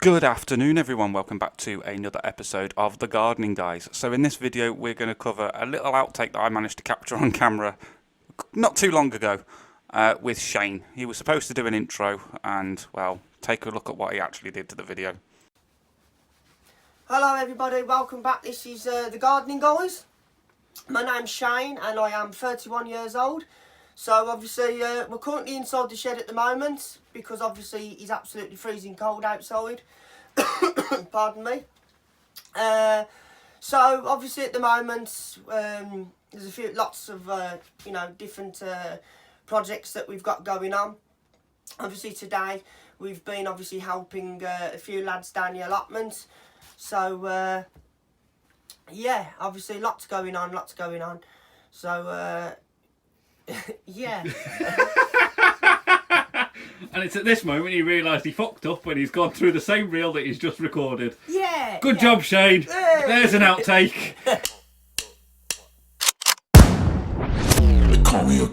Good afternoon everyone, welcome back to another episode of The Gardening Guys. So in this video we're going to cover a little outtake that I managed to capture on camera not too long ago with Shane. He was supposed to do an intro and, well, take a look at what he actually did to the video. Hello everybody, welcome back. This is The Gardening Guys. My name's Shane and I am 31 years old. So obviously we're currently inside the shed at the moment because obviously it's absolutely freezing cold outside. Pardon me. So obviously at the moment there's lots of different projects that we've got going on. Obviously today we've been obviously helping a few lads down the allotment. So yeah, obviously lots going on. So yeah. And it's at this moment he realised he fucked up when he's gone through the same reel that he's just recorded. Yeah. Good job, Shane. Hey. There's an outtake. They call me a